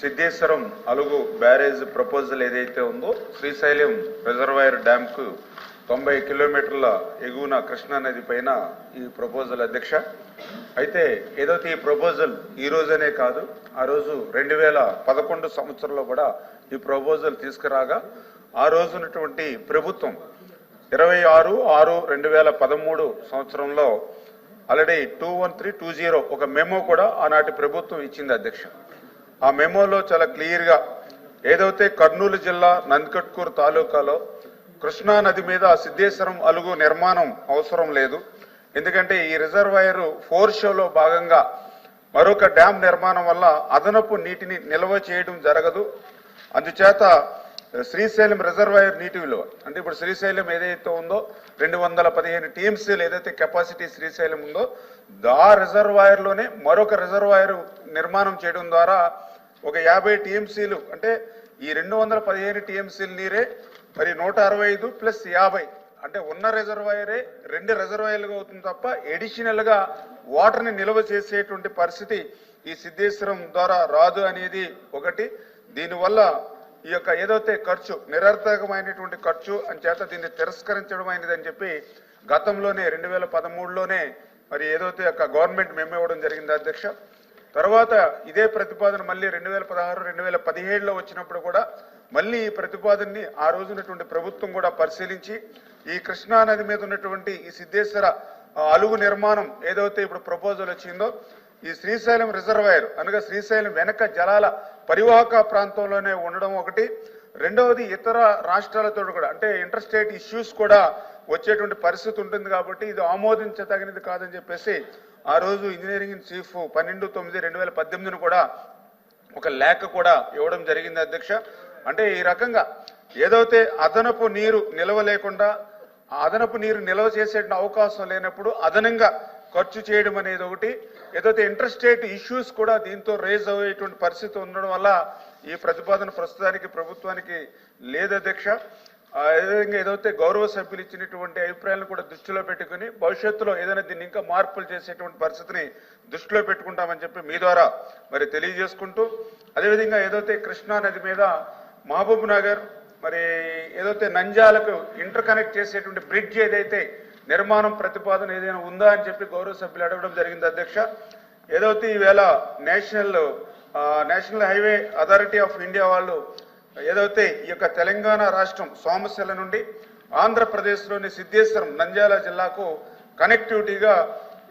సిద్ధేశ్వరం అలుగు barrage proposal ఏదైతే ఉందో శ్రీశైలం రిజర్వాయర్ డ్యామ్ కు 90 కిలోమీటర్ల ఎగువన కృష్ణా నది పైన ఈ ప్రపోజల్ అధ్యక్ష. అయితే ఏదైతే ఈ ప్రపోజల్ ఈ రోజనే కాదు, ఆ రోజు 2011 సంవత్సరంలో కూడా ఈ ప్రపోజల్ తీసుకురాగా ఆ రోజు ఉన్నటువంటి ప్రభుత్వం 26/6/2013 సంవత్సరంలో ఆల్రెడీ 21320 ఒక మెమో కూడా ఆనాటి ప్రభుత్వం ఇచ్చింది అధ్యక్ష. ఆ మెమోలో చాలా క్లియర్గా ఏదైతే కర్నూలు జిల్లా నందికొట్కూరు తాలూకాలో కృష్ణా నది మీద సిద్ధేశ్వరం అలుగు నిర్మాణం అవసరం లేదు, ఎందుకంటే ఈ రిజర్వాయర్ 4 షోలో భాగంగా మరొక డ్యామ్ నిర్మాణం వల్ల అదనపు నీటిని నిల్వ చేయడం జరగదు. అందుచేత శ్రీశైలం రిజర్వాయర్ నీటి విలువ అంటే ఇప్పుడు శ్రీశైలం ఏదైతే ఉందో 215 టీఎంసీలు ఏదైతే కెపాసిటీ శ్రీశైలం ఉందో ఆ రిజర్వాయర్లోనే మరొక రిజర్వాయర్ నిర్మాణం చేయడం ద్వారా ఒక 50 టీఎంసీలు అంటే ఈ 215 టీఎంసీల నీరే మరి 165 + 50 అంటే ఉన్న రిజర్వాయరే 2 రిజర్వాయర్లుగా అవుతుంది తప్ప ఎడిషనల్ గా వాటర్ని నిల్వ చేసేటువంటి పరిస్థితి ఈ సిద్ధేశ్వరం ద్వారా రాదు అనేది ఒకటి. దీనివల్ల ఈ యొక్క ఏదైతే ఖర్చు నిరర్థకమైనటువంటి ఖర్చు అని చేత దీన్ని తిరస్కరించడం అయినదని చెప్పి గతంలోనే 2013లోనే మరి ఏదైతే యొక్క గవర్నమెంట్ మెమో ఇవ్వడం జరిగింది అధ్యక్ష. తర్వాత ఇదే ప్రతిపాదన మళ్ళీ 2016, 2017లో వచ్చినప్పుడు కూడా మళ్ళీ ఈ ప్రతిపాదనని ఆ రోజునటువంటి ప్రభుత్వం కూడా పరిశీలించి ఈ కృష్ణా నది మీద ఉన్నటువంటి ఈ సిద్ధేశ్వర అలుగు నిర్మాణం ఏదైతే ఇప్పుడు ప్రపోజల్ వచ్చిందో ఈ శ్రీశైలం రిజర్వాయర్ అనగా శ్రీశైలం వెనక జలాల పరివాహక ప్రాంతంలోనే ఉండడం ఒకటి. రెండవది ఇతర రాష్ట్రాలతో కూడా అంటే ఇంటర్ స్టేట్ ఇష్యూస్ కూడా వచ్చేటువంటి పరిస్థితి ఉంటుంది కాబట్టి ఇది ఆమోదించదగినది కాదని చెప్పేసి ఆ రోజు ఇంజనీరింగ్ ఇన్ చీఫ్ 12/9/2018 కూడా ఒక లేఖ కూడా ఇవ్వడం జరిగింది అధ్యక్ష. అంటే ఈ రకంగా ఏదైతే అదనపు నీరు నిల్వ లేకుండా అదనపు నీరు నిల్వ చేసే అవకాశం లేనప్పుడు అదనంగా ఖర్చు చేయడం అనేది ఒకటి. ఏదైతే ఇంటర్ స్టేట్ ఇష్యూస్ కూడా దీంతో రేజ్ అయ్యేటువంటి పరిస్థితి ఉండడం వల్ల ఈ ప్రతిపాదన ప్రస్తుతానికి ప్రభుత్వానికి లేదు అధ్యక్ష. అదేవిధంగా ఏదైతే గౌరవ సభ్యులు ఇచ్చినటువంటి అభిప్రాయాలను కూడా దృష్టిలో పెట్టుకుని భవిష్యత్తులో ఏదైనా దీన్ని ఇంకా మార్పులు చేసేటువంటి పరిస్థితిని దృష్టిలో పెట్టుకుంటామని చెప్పి మీ ద్వారా మరి తెలియజేసుకుంటూ, అదేవిధంగా ఏదైతే కృష్ణా నది మీద మహబూబ్ నగర్ మరి ఏదైతే నంద్యాలకు ఇంటర్ కనెక్ట్ చేసేటువంటి బ్రిడ్జ్ ఏదైతే నిర్మాణం ప్రతిపాదన ఏదైనా ఉందా అని చెప్పి గౌరవ సభ్యులు అడగడం జరిగింది అధ్యక్ష. ఏదైతే ఈవేళ national highway authority of India వాళ్ళు ఏదైతే ఈ యొక్క తెలంగాణ రాష్ట్రం సోమశిల నుండి ఆంధ్రప్రదేశ్లోని సిద్ధేశ్వరం నంద్యాల జిల్లాకు కనెక్టివిటీగా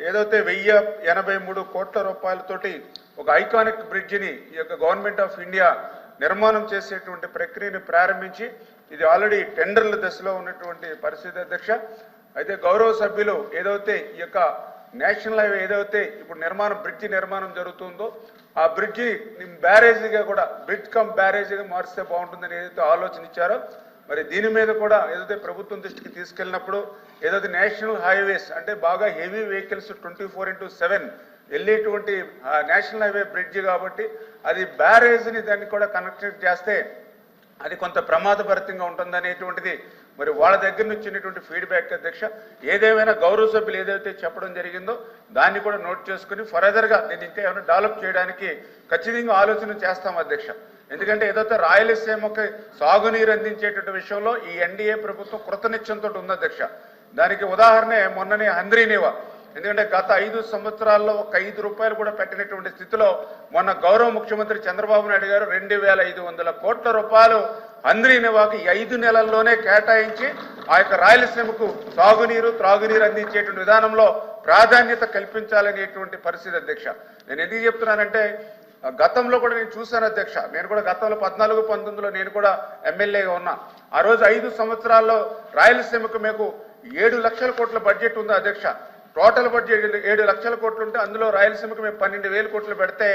ఏదైతే 1083 కోట్ల రూపాయలతోటి ఒక ఐకానిక్ బ్రిడ్జిని ఈ యొక్క గవర్నమెంట్ ఆఫ్ ఇండియా నిర్మాణం చేసేటువంటి ప్రక్రియను ప్రారంభించి ఇది ఆల్రెడీ టెండర్ల దశలో ఉన్నటువంటి పరిస్థితి అధ్యక్ష. అయితే గౌరవ సభ్యులు ఏదైతే ఈ యొక్క నేషనల్ హైవే ఏదైతే ఇప్పుడు బ్రిడ్జి నిర్మాణం జరుగుతుందో ఆ బ్రిడ్జి బ్యారేజీగా కూడా బ్రిడ్జ్ కమ్ బ్యారేజీగా మారిస్తే బాగుంటుందని ఏదైతే ఆలోచన ఇచ్చారో మరి దీని మీద కూడా ఏదైతే ప్రభుత్వం దృష్టికి తీసుకెళ్ళినప్పుడు ఏదైతే నేషనల్ హైవేస్ అంటే బాగా హెవీ వెహికల్స్ 24/7 వెళ్ళేటువంటి నేషనల్ హైవే బ్రిడ్జి కాబట్టి అది బ్యారేజ్ని దాన్ని కూడా కనెక్ట్ చేస్తే అది కొంత ప్రమాదభరితంగా ఉంటుందనేటువంటిది మరి వాళ్ళ దగ్గర నుంచి వచ్చినటువంటి ఫీడ్బ్యాక్ అధ్యక్ష. ఏదేమైనా గౌరవ సభ్యులు ఏదైతే చెప్పడం జరిగిందో దాన్ని కూడా నోట్ చేసుకుని ఫర్దర్గా దీన్ని ఇంకా ఏమైనా డెవలప్ చేయడానికి ఖచ్చితంగా ఆలోచన చేస్తాం అధ్యక్ష. ఎందుకంటే ఏదైతే రాయలసీమకి సాగునీరు అందించేటువంటి విషయంలో ఈ ఎన్డీఏ ప్రభుత్వం కృతనిశ్చయంతో ఉంది అధ్యక్ష. దానికి ఉదాహరణే మొన్ననే హంద్రీనివా, ఎందుకంటే గత 5 సంవత్సరాల్లో ఒక 5 రూపాయలు కూడా పెట్టినటువంటి స్థితిలో మొన్న గౌరవ ముఖ్యమంత్రి చంద్రబాబు నాయుడు గారు 2500 కోట్ల రూపాయలు హంద్రీనివాకి 5 నెలల్లోనే కేటాయించి ఆ యొక్క రాయలసీమకు సాగునీరు త్రాగునీరు అందించేటువంటి విధానంలో ప్రాధాన్యత కల్పించాలనేటువంటి పరిస్థితి అధ్యక్ష. నేను ఎందుకు చెప్తున్నానంటే గతంలో కూడా నేను చూశాను అధ్యక్ష. నేను కూడా గతంలో 14-19లో నేను కూడా ఎమ్మెల్యేగా ఉన్నా. ఆ రోజు 5 సంవత్సరాల్లో రాయలసీమకు మీకు 7 లక్షల కోట్ల బడ్జెట్ ఉంది అధ్యక్ష. టోటల్ బడ్జెట్ 7 లక్షల కోట్లు ఉంటే అందులో రాయలసీమకు మేము 12,000 కోట్లు పెడితే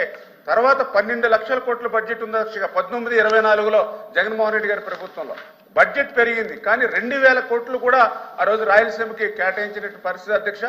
తర్వాత 12 లక్షల కోట్ల బడ్జెట్ ఉంది అధ్యక్ష. 19-24లో జగన్మోహన్ రెడ్డి గారి ప్రభుత్వంలో బడ్జెట్ పెరిగింది, కానీ 2,000 కోట్లు కూడా ఆ రోజు రాయలసీమకి కేటాయించిన పరిస్థితి అధ్యక్ష.